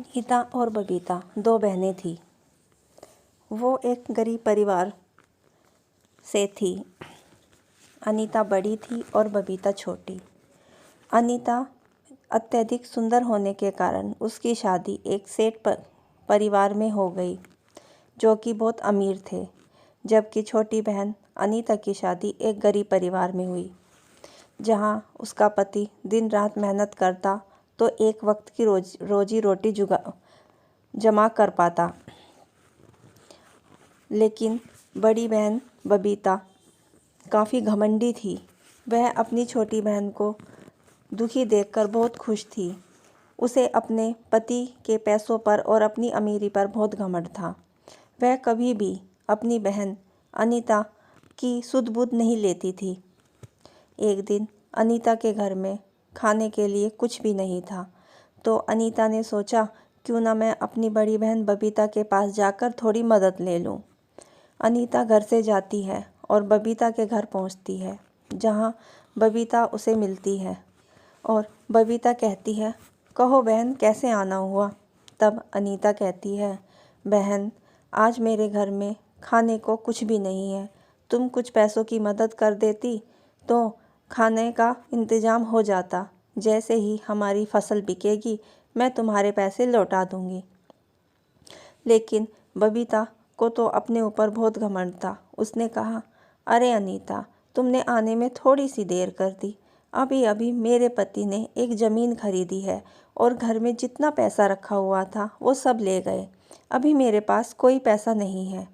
अनीता और बबीता दो बहनें थीं। वो एक गरीब परिवार से थी। अनीता बड़ी थी और बबीता छोटी। अनीता अत्यधिक सुंदर होने के कारण उसकी शादी एक सेठ परिवार में हो गई, जो कि बहुत अमीर थे, जबकि छोटी बहन अनीता की शादी एक गरीब परिवार में हुई, जहां उसका पति दिन रात मेहनत करता तो एक वक्त की रोजी रोटी जमा कर पाता। लेकिन बड़ी बहन बबीता काफ़ी घमंडी थी। वह अपनी छोटी बहन को दुखी देखकर बहुत खुश थी। उसे अपने पति के पैसों पर और अपनी अमीरी पर बहुत घमंड था। वह कभी भी अपनी बहन अनीता की सुध बुध नहीं लेती थी। एक दिन अनीता के घर में खाने के लिए कुछ भी नहीं था, तो अनीता ने सोचा क्यों ना मैं अपनी बड़ी बहन बबीता के पास जाकर थोड़ी मदद ले लूं। अनीता घर से जाती है और बबीता के घर पहुंचती है, जहां बबीता उसे मिलती है और बबीता कहती है, कहो बहन, कैसे आना हुआ। तब अनीता कहती है, बहन, आज मेरे घर में खाने को कुछ भी नहीं है। तुम कुछ पैसों की मदद कर देती तो खाने का इंतज़ाम हो जाता। जैसे ही हमारी फसल बिकेगी मैं तुम्हारे पैसे लौटा दूंगी। लेकिन बबीता को तो अपने ऊपर बहुत घमंड था। उसने कहा, अरे अनीता, तुमने आने में थोड़ी सी देर कर दी। अभी अभी मेरे पति ने एक ज़मीन खरीदी है और घर में जितना पैसा रखा हुआ था वो सब ले गए। अभी मेरे पास कोई पैसा नहीं है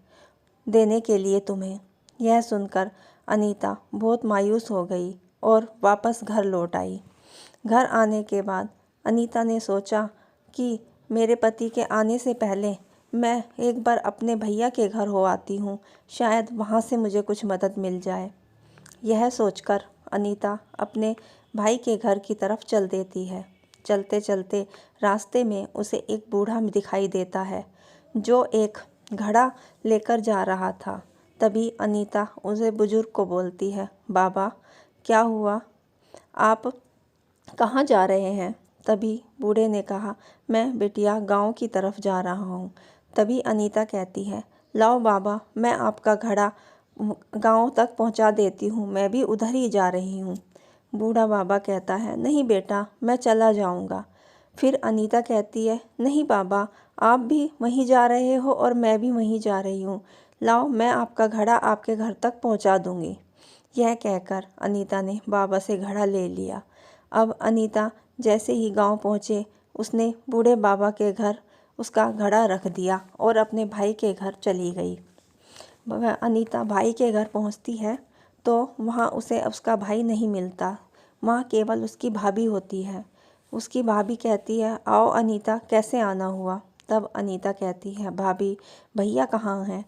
देने के लिए तुम्हें। यह सुनकर अनीता बहुत मायूस हो गई और वापस घर लौट आई। घर आने के बाद अनीता ने सोचा कि मेरे पति के आने से पहले मैं एक बार अपने भैया के घर हो आती हूँ, शायद वहाँ से मुझे कुछ मदद मिल जाए। यह सोचकर अनीता अपने भाई के घर की तरफ चल देती है। चलते चलते रास्ते में उसे एक बूढ़ा दिखाई देता है, जो एक घड़ा लेकर जा रहा था। तभी अनीता उसे बुजुर्ग को बोलती है, बाबा, क्या हुआ, आप कहाँ जा रहे हैं। तभी बूढ़े ने कहा, मैं बिटिया गांव की तरफ जा रहा हूँ। तभी अनीता कहती है, लाओ बाबा, मैं आपका घड़ा गांव तक पहुँचा देती हूँ, मैं भी उधर ही जा रही हूँ। बूढ़ा बाबा कहता है, नहीं बेटा, मैं चला जाऊँगा। फिर अनीता कहती है, नहीं बाबा, आप भी वहीं जा रहे हो और मैं भी वहीं जा रही हूँ। लाओ, मैं आपका घड़ा आपके घर तक पहुँचा दूँगी। यह कहकर अनीता ने बाबा से घड़ा ले लिया। अब अनीता जैसे ही गांव पहुँचे, उसने बूढ़े बाबा के घर उसका घड़ा रख दिया और अपने भाई के घर चली गई। वह अनीता भाई के घर पहुँचती है तो वहाँ उसे उसका भाई नहीं मिलता। वहाँ केवल उसकी भाभी होती है। उसकी भाभी कहती है, आओ अनीता, कैसे आना हुआ। तब अनीता कहती है, भाभी, भैया कहाँ हैं।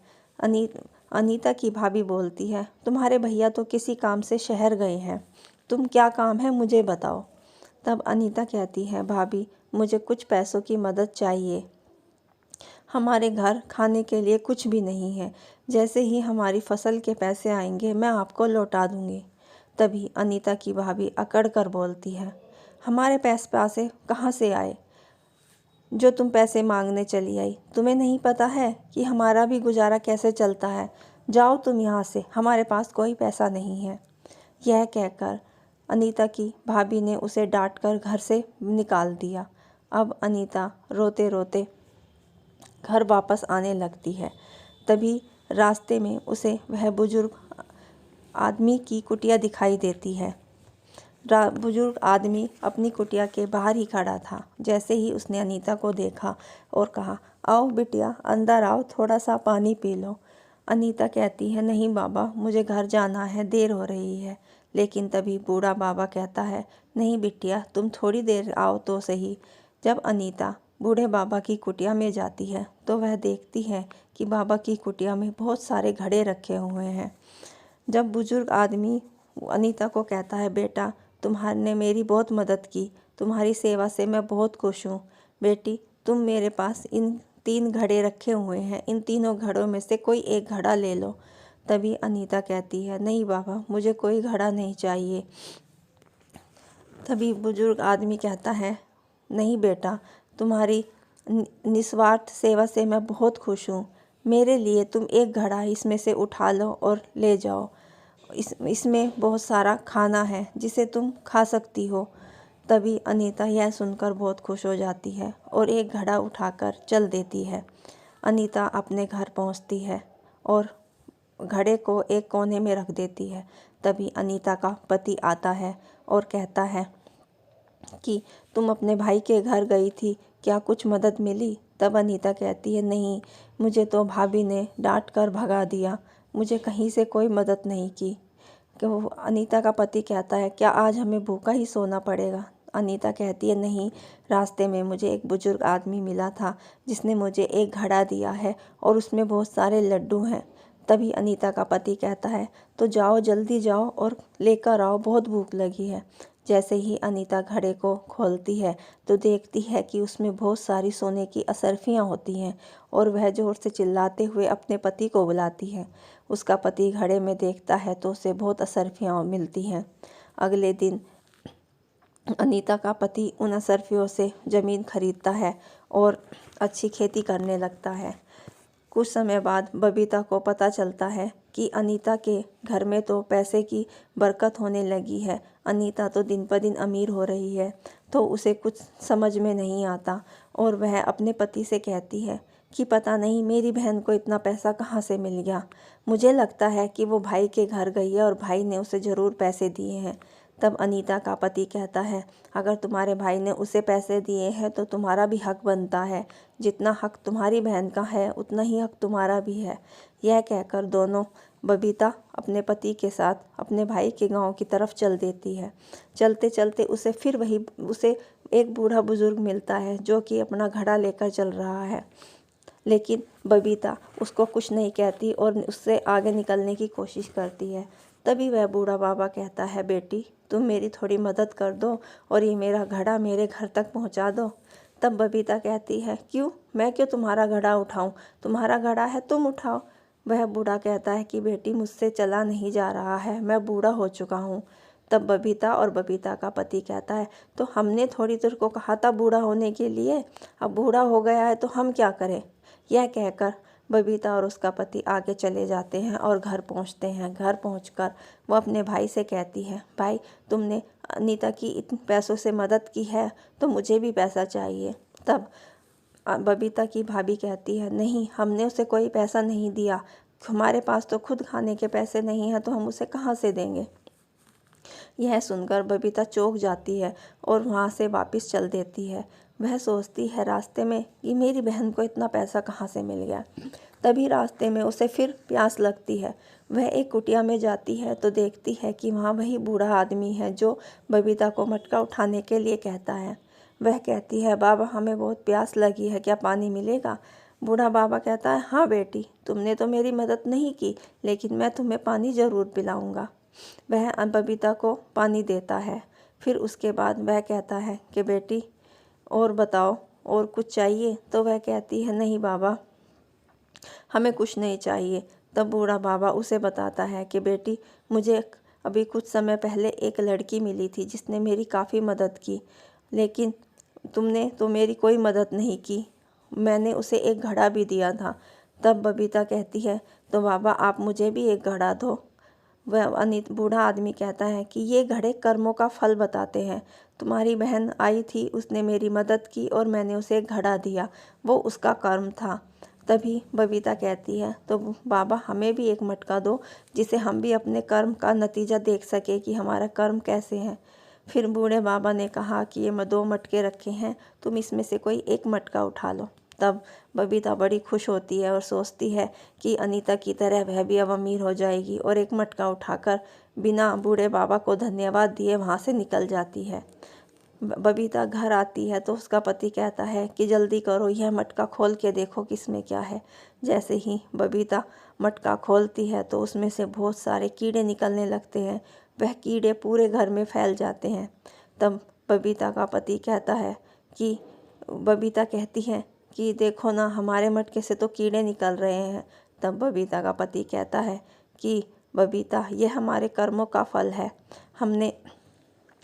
अनीता की भाभी बोलती है, तुम्हारे भैया तो किसी काम से शहर गए हैं, तुम क्या काम है मुझे बताओ। तब अनीता कहती है, भाभी, मुझे कुछ पैसों की मदद चाहिए। हमारे घर खाने के लिए कुछ भी नहीं है। जैसे ही हमारी फसल के पैसे आएंगे मैं आपको लौटा दूंगी। तभी अनीता की भाभी अकड़ कर बोलती है, हमारे पैसे कहाँ से आए जो तुम पैसे मांगने चली आई। तुम्हें नहीं पता है कि हमारा भी गुजारा कैसे चलता है। जाओ तुम यहाँ से, हमारे पास कोई पैसा नहीं है। यह कहकर अनीता की भाभी ने उसे डांटकर घर से निकाल दिया। अब अनीता रोते रोते घर वापस आने लगती है। तभी रास्ते में उसे वह बुजुर्ग आदमी की कुटिया दिखाई देती है। बुजुर्ग आदमी अपनी कुटिया के बाहर ही खड़ा था। जैसे ही उसने अनीता को देखा और कहा, आओ बिटिया, अंदर आओ, थोड़ा सा पानी पी लो। अनीता कहती है, नहीं बाबा, मुझे घर जाना है, देर हो रही है। लेकिन तभी बूढ़ा बाबा कहता है, नहीं बिटिया, तुम थोड़ी देर आओ तो सही। जब अनीता बूढ़े बाबा की कुटिया में जाती है तो वह देखती है कि बाबा की कुटिया में बहुत सारे घड़े रखे हुए हैं। जब बुजुर्ग आदमी अनीता को कहता है, बेटा, तुम्हारे मेरी बहुत मदद की, तुम्हारी सेवा से मैं बहुत खुश हूँ। बेटी, तुम मेरे पास इन 3 घड़े रखे हुए हैं, इन तीनों घड़ों में से कोई एक घड़ा ले लो। तभी अनीता कहती है, नहीं बाबा, मुझे कोई घड़ा नहीं चाहिए। तभी बुजुर्ग आदमी कहता है, नहीं बेटा, तुम्हारी निस्वार्थ सेवा से मैं बहुत खुश हूँ। मेरे लिए तुम एक घड़ा इसमें से उठा लो और ले जाओ। इसमें बहुत सारा खाना है जिसे तुम खा सकती हो। तभी अनीता यह सुनकर बहुत खुश हो जाती है और एक घड़ा उठाकर चल देती है। अनीता अपने घर पहुंचती है और घड़े को एक कोने में रख देती है। तभी अनीता का पति आता है और कहता है कि तुम अपने भाई के घर गई थी, क्या कुछ मदद मिली? तब अनीता कहती है, नहीं, मुझे तो भाभी ने डांट कर भगा दिया, मुझे कहीं से कोई मदद नहीं की। कि अनीता का पति कहता है, क्या आज हमें भूखा ही सोना पड़ेगा? अनीता कहती है, नहीं, रास्ते में मुझे एक बुजुर्ग आदमी मिला था जिसने मुझे एक घड़ा दिया है और उसमें बहुत सारे लड्डू हैं। तभी अनीता का पति कहता है, तो जाओ, जल्दी जाओ और लेकर आओ, बहुत भूख लगी है। जैसे ही अनीता घड़े को खोलती है तो देखती है कि उसमें बहुत सारी सोने की असरफियाँ होती हैं और वह जोर से चिल्लाते हुए अपने पति को बुलाती है। उसका पति घड़े में देखता है तो उसे बहुत असरफियाँ मिलती हैं। अगले दिन अनीता का पति उन असरफियों से ज़मीन खरीदता है और अच्छी खेती करने लगता है। कुछ समय बाद बबीता को पता चलता है कि अनीता के घर में तो पैसे की बरकत होने लगी है। अनीता तो दिन पर दिन अमीर हो रही है। तो उसे कुछ समझ में नहीं आता और वह अपने पति से कहती है कि पता नहीं मेरी बहन को इतना पैसा कहाँ से मिल गया। मुझे लगता है कि वो भाई के घर गई है और भाई ने उसे ज़रूर पैसे दिए हैं। तब अनीता का पति कहता है, अगर तुम्हारे भाई ने उसे पैसे दिए हैं तो तुम्हारा भी हक बनता है। जितना हक तुम्हारी बहन का है उतना ही हक तुम्हारा भी है। यह कहकर दोनों बबीता अपने पति के साथ अपने भाई के गांव की तरफ चल देती है। चलते चलते उसे एक बूढ़ा बुजुर्ग मिलता है जो कि अपना घड़ा लेकर चल रहा है। लेकिन बबीता उसको कुछ नहीं कहती और उससे आगे निकलने की कोशिश करती है। तभी वह बूढ़ा बाबा कहता है, बेटी, तुम मेरी थोड़ी मदद कर दो और ये मेरा घड़ा मेरे घर तक पहुंचा दो। तब बबीता कहती है, क्यों, मैं क्यों तुम्हारा घड़ा उठाऊं? तुम्हारा घड़ा है, तुम उठाओ। वह बूढ़ा कहता है कि बेटी, मुझसे चला नहीं जा रहा है, मैं बूढ़ा हो चुका हूँ। तब बबीता और बबीता का पति कहता है, तो हमने थोड़ी देर को कहा था बूढ़ा होने के लिए, अब बूढ़ा हो गया है तो हम क्या करें? यह कहकर बबीता और उसका पति आगे चले जाते हैं और घर पहुंचते हैं। घर पहुंचकर वो अपने भाई से कहती है, भाई, तुमने अनीता की इतने पैसों से मदद की है तो मुझे भी पैसा चाहिए। तब बबीता की भाभी कहती है, नहीं, हमने उसे कोई पैसा नहीं दिया, हमारे पास तो खुद खाने के पैसे नहीं हैं तो हम उसे कहाँ से देंगे। यह सुनकर बबीता चौंक जाती है और वहाँ से वापस चल देती है। वह सोचती है रास्ते में कि मेरी बहन को इतना पैसा कहाँ से मिल गया। तभी रास्ते में उसे फिर प्यास लगती है। वह एक कुटिया में जाती है तो देखती है कि वहाँ वही बूढ़ा आदमी है जो बबीता को मटका उठाने के लिए कहता है। वह कहती है, बाबा, हमें बहुत प्यास लगी है, क्या पानी मिलेगा? बूढ़ा बाबा कहता है, हाँ बेटी, तुमने तो मेरी मदद नहीं की, लेकिन मैं तुम्हें पानी ज़रूर पिलाऊंगा। वह बबीता को पानी देता है। फिर उसके बाद वह कहता है कि बेटी, और बताओ, और कुछ चाहिए? तो वह कहती है, नहीं बाबा, हमें कुछ नहीं चाहिए। तब बूढ़ा बाबा उसे बताता है कि बेटी, मुझे अभी कुछ समय पहले एक लड़की मिली थी जिसने मेरी काफ़ी मदद की, लेकिन तुमने तो मेरी कोई मदद नहीं की। मैंने उसे एक घड़ा भी दिया था। तब बबीता कहती है, तो बाबा, आप मुझे भी एक घड़ा दो। वह बूढ़ा आदमी कहता है कि ये घड़े कर्मों का फल बताते हैं। तुम्हारी बहन आई थी, उसने मेरी मदद की और मैंने उसे एक घड़ा दिया, वो उसका कर्म था। तभी बबीता कहती है, तो बाबा, हमें भी एक मटका दो जिसे हम भी अपने कर्म का नतीजा देख सके कि हमारा कर्म कैसे है। फिर बूढ़े बाबा ने कहा कि ये 2 मटके रखे हैं, तुम इसमें से कोई एक मटका उठा लो। तब बबीता बड़ी खुश होती है और सोचती है कि अनीता की तरह वह भी अब अमीर हो जाएगी और एक मटका उठाकर बिना बूढ़े बाबा को धन्यवाद दिए वहाँ से निकल जाती है। बबीता घर आती है तो उसका पति कहता है कि जल्दी करो, यह मटका खोल के देखो किसमें क्या है। जैसे ही बबीता मटका खोलती है तो उसमें से बहुत सारे कीड़े निकलने लगते हैं। वह कीड़े पूरे घर में फैल जाते हैं। तब बबीता का पति कहता है कि बबीता कहती है कि देखो ना, हमारे मटके से तो कीड़े निकल रहे हैं। तब बबीता का पति कहता है कि बबीता, ये हमारे कर्मों का फल है। हमने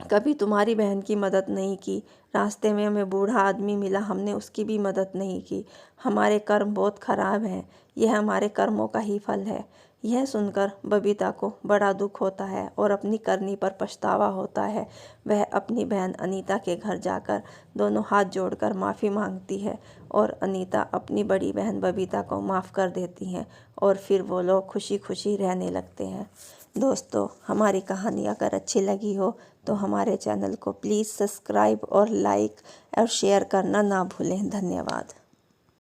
कभी तुम्हारी बहन की मदद नहीं की। रास्ते में हमें बूढ़ा आदमी मिला, हमने उसकी भी मदद नहीं की। हमारे कर्म बहुत खराब हैं, यह हमारे कर्मों का ही फल है। यह सुनकर बबीता को बड़ा दुख होता है और अपनी करनी पर पछतावा होता है। वह अपनी बहन अनीता के घर जाकर दोनों हाथ जोड़कर माफ़ी मांगती है और अनीता अपनी बड़ी बहन बबीता को माफ़ कर देती हैं और फिर वो लोग खुशी खुशी रहने लगते हैं। दोस्तों, हमारी कहानी अगर अच्छी लगी हो तो हमारे चैनल को प्लीज़ सब्सक्राइब और लाइक और शेयर करना ना भूलें। धन्यवाद।